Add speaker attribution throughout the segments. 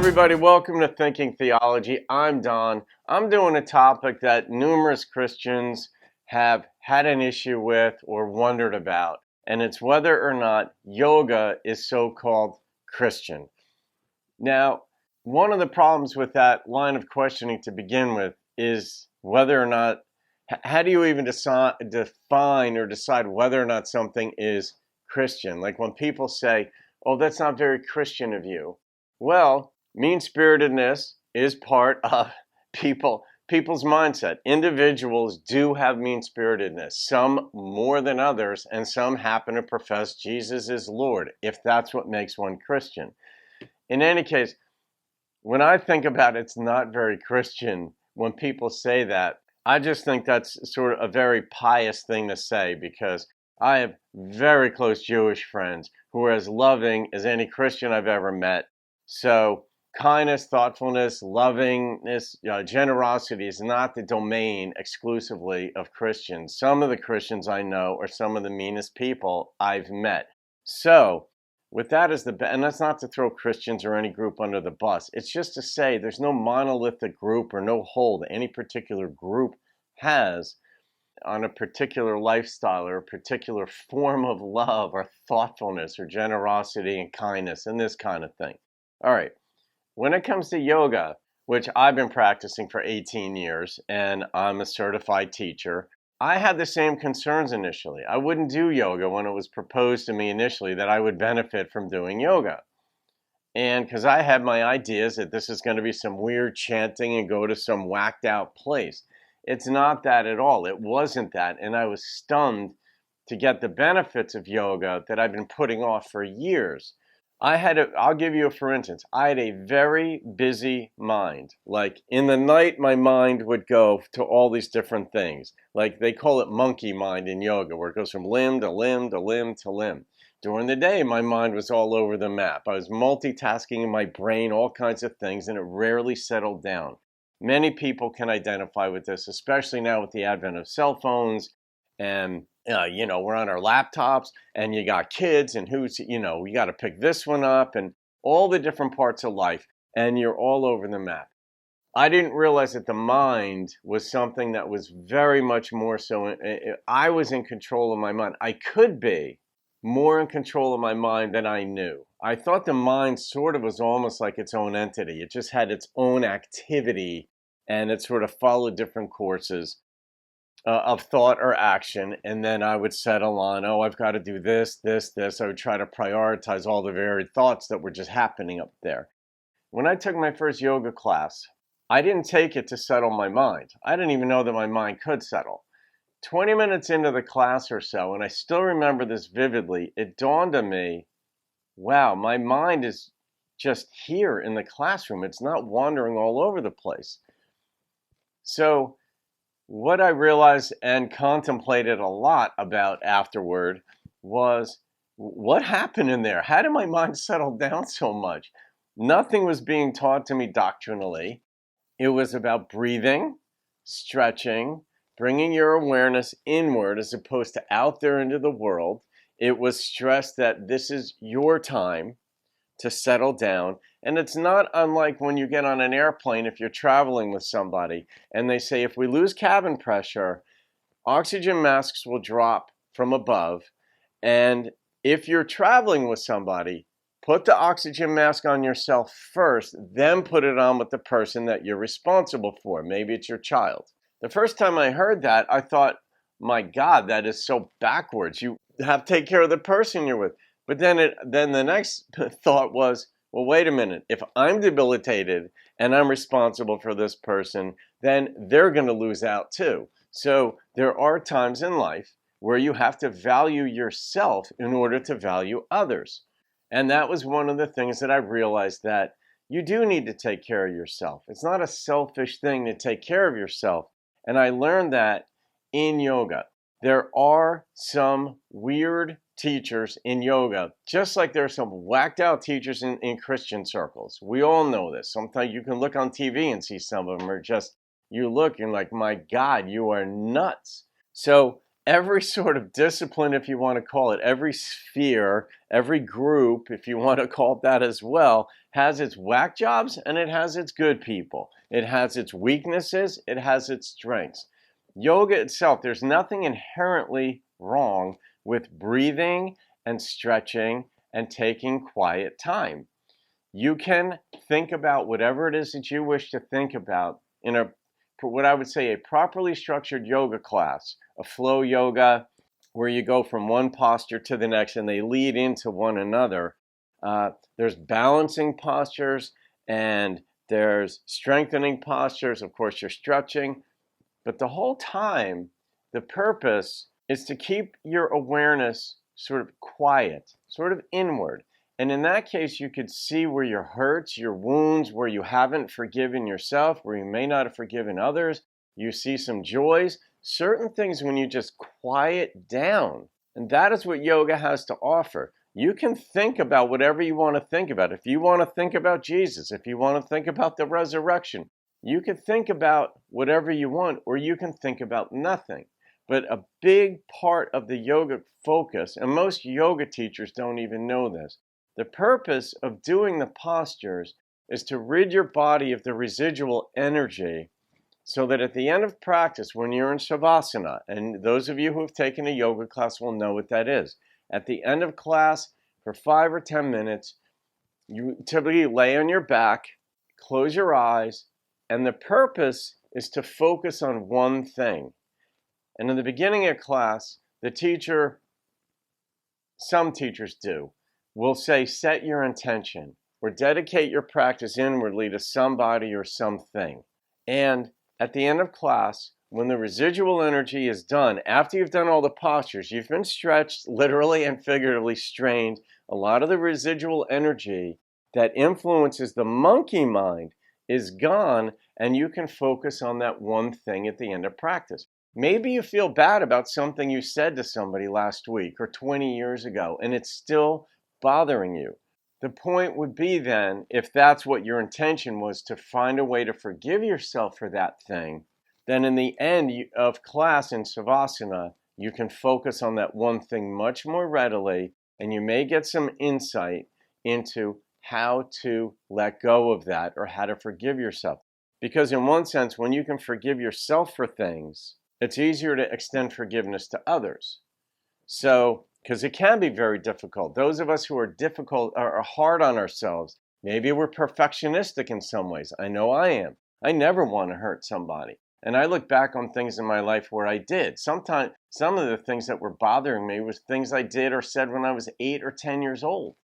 Speaker 1: everybody, welcome to Thinking Theology. I'm Don. I'm doing a topic that numerous Christians have had an issue with or wondered about, and it's whether or not yoga is so-called Christian. Now, one of the problems with that line of questioning to begin with is whether or not, how do you even define or decide whether or not something is Christian? Like when people say, oh, that's not very Christian of you. Well, mean-spiritedness is part of people's mindset. Individuals do have mean-spiritedness, some more than others, and some happen to profess Jesus is Lord, if that's what makes one Christian. In any case, when I think about it's not very Christian, when people say that, I just think that's sort of a very pious thing to say, because I have very close Jewish friends who are as loving as any Christian I've ever met. So kindness, thoughtfulness, lovingness, generosity is not the domain exclusively of Christians. Some of the Christians I know are some of the meanest people I've met. So with that as and that's not to throw Christians or any group under the bus. It's just to say there's no monolithic group or no hold any particular group has on a particular lifestyle or a particular form of love or thoughtfulness or generosity and kindness and this kind of thing. All right, when it comes to yoga, which I've been practicing for 18 years and I'm a certified teacher, I had the same concerns initially. I wouldn't do yoga when it was proposed to me initially that I would benefit from doing yoga. And because I had my ideas that this is going to be some weird chanting and go to some whacked out place. It's not that at all. It wasn't that. And I was stunned to get the benefits of yoga that I've been putting off for years. I'll give you a for instance. I had a very busy mind. Like in the night, my mind would go to all these different things. Like they call it monkey mind in yoga, where it goes from limb to limb to limb to limb. During the day, my mind was all over the map. I was multitasking in my brain, all kinds of things, and it rarely settled down. Many people can identify with this, especially now with the advent of cell phones and we're on our laptops and you got kids and we got to pick this one up and all the different parts of life and you're all over the map. I didn't realize that the mind was something that was very much more so. I was in control of my mind. I could be more in control of my mind than I knew. I thought the mind sort of was almost like its own entity. It just had its own activity and it sort of followed different courses of thought or action. And then I would settle on, I've got to do this, this, this. I would try to prioritize all the varied thoughts that were just happening up there. When I took my first yoga class, I didn't take it to settle my mind. I didn't even know that my mind could settle. 20 minutes into the class or so, and I still remember this vividly, it dawned on me, wow, my mind is just here in the classroom. It's not wandering all over the place. So what I realized and contemplated a lot about afterward was, what happened in there? How did my mind settle down so much? Nothing was being taught to me doctrinally. It was about breathing, stretching, bringing your awareness inward as opposed to out there into the world. It was stressed that this is your time to settle down. And it's not unlike when you get on an airplane if you're traveling with somebody and they say, if we lose cabin pressure, oxygen masks will drop from above. And if you're traveling with somebody, put the oxygen mask on yourself first, then put it on with the person that you're responsible for. Maybe it's your child. The first time I heard that, I thought, my God, that is so backwards. You have to take care of the person you're with. But then the next thought was, well, wait a minute. If I'm debilitated and I'm responsible for this person, then they're going to lose out too. So there are times in life where you have to value yourself in order to value others. And that was one of the things that I realized, that you do need to take care of yourself. It's not a selfish thing to take care of yourself. And I learned that in yoga. There are some weird teachers in yoga, just like there are some whacked out teachers in Christian circles. We all know this. Sometimes you can look on TV and see some of them are just, you look and like, my God, you are nuts. So every sort of discipline, if you want to call it, every sphere, every group, if you want to call it that as well, has its whack jobs and it has its good people. It has its weaknesses, it has its strengths. Yoga itself, there's nothing inherently wrong with breathing and stretching and taking quiet time. You can think about whatever it is that you wish to think about in what I would say a properly structured yoga class, a flow yoga, where you go from one posture to the next and they lead into one another. There's balancing postures and there's strengthening postures. Of course, you're stretching. But the whole time, the purpose is to keep your awareness sort of quiet, sort of inward. And in that case, you could see where your hurts, your wounds, where you haven't forgiven yourself, where you may not have forgiven others. You see some joys, certain things when you just quiet down. And that is what yoga has to offer. You can think about whatever you want to think about. If you want to think about Jesus, if you want to think about the resurrection, you can think about whatever you want, or you can think about nothing. But a big part of the yoga focus, and most yoga teachers don't even know this, the purpose of doing the postures is to rid your body of the residual energy so that at the end of practice, when you're in Shavasana, and those of you who have taken a yoga class will know what that is. At the end of class, for 5 or 10 minutes, you typically lay on your back, close your eyes, and the purpose is to focus on one thing. And in the beginning of class, the teacher, some teachers do, will say, set your intention or dedicate your practice inwardly to somebody or something. And at the end of class, when the residual energy is done, after you've done all the postures, you've been stretched, literally and figuratively strained, a lot of the residual energy that influences the monkey mind is gone, and you can focus on that one thing at the end of practice. Maybe you feel bad about something you said to somebody last week or 20 years ago, and it's still bothering you. The point would be then, if that's what your intention was, to find a way to forgive yourself for that thing, then in the end of class in Savasana, you can focus on that one thing much more readily, and you may get some insight into how to let go of that or how to forgive yourself. Because in one sense, when you can forgive yourself for things, it's easier to extend forgiveness to others. So, because it can be very difficult. Those of us who are difficult are hard on ourselves. Maybe we're perfectionistic in some ways. I know I am. I never want to hurt somebody. And I look back on things in my life where I did. Sometimes some of the things that were bothering me was things I did or said when I was 8 or 10 years old.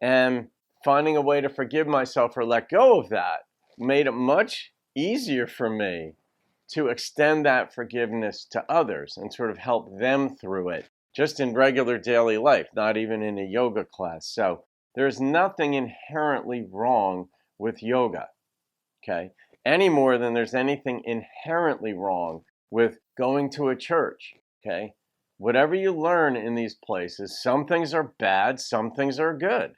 Speaker 1: And finding a way to forgive myself or let go of that made it much easier for me to extend that forgiveness to others and sort of help them through it, just in regular daily life, not even in a yoga class. So there's nothing inherently wrong with yoga, okay? Any more than there's anything inherently wrong with going to a church, okay? Whatever you learn in these places, some things are bad, some things are good.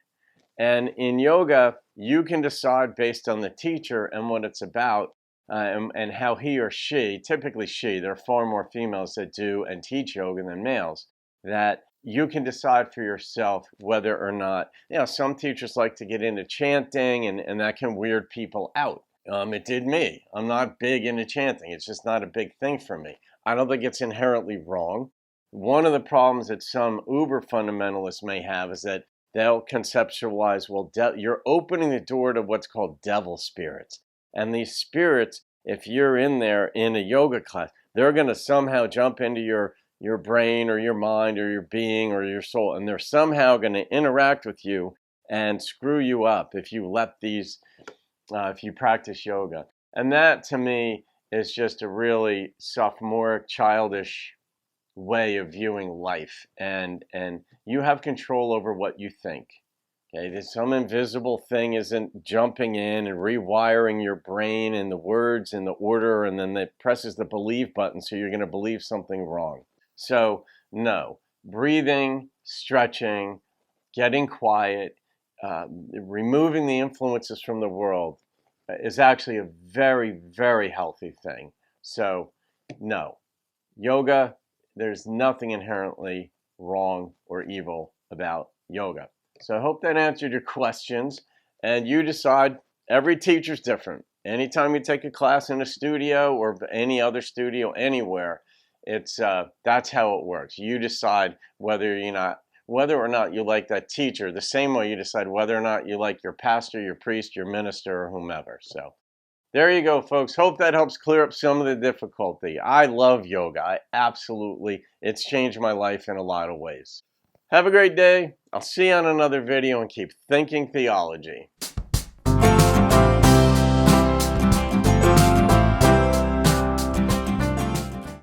Speaker 1: And in yoga, you can decide based on the teacher and what it's about, and how he or she, typically she, there are far more females that do and teach yoga than males, that you can decide for yourself whether or not, some teachers like to get into chanting and that can weird people out. It did me. I'm not big into chanting. It's just not a big thing for me. I don't think it's inherently wrong. One of the problems that some uber fundamentalists may have is that they'll conceptualize, well, you're opening the door to what's called devil spirits. And these spirits, if you're in there in a yoga class, they're going to somehow jump into your brain or your mind or your being or your soul, and they're somehow going to interact with you and screw you up if you if you practice yoga. And that, to me, is just a really sophomoric, childish way of viewing life. And you have control over what you think. Okay, there's some invisible thing isn't jumping in and rewiring your brain and the words in the order, and then it presses the believe button so you're going to believe something wrong. So, no. Breathing, stretching, getting quiet, removing the influences from the world is actually a very, very healthy thing. So, no. Yoga, there's nothing inherently wrong or evil about yoga. So I hope that answered your questions. and you decide. Every teacher's different. Anytime you take a class in a studio or any other studio anywhere, it's that's how it works. You decide whether or not you like that teacher, the same way you decide whether or not you like your pastor, your priest, your minister, or whomever. So there you go, folks. Hope that helps clear up some of the difficulty. I love yoga. It's changed my life in a lot of ways. Have a great day. I'll see you on another video, and keep thinking theology.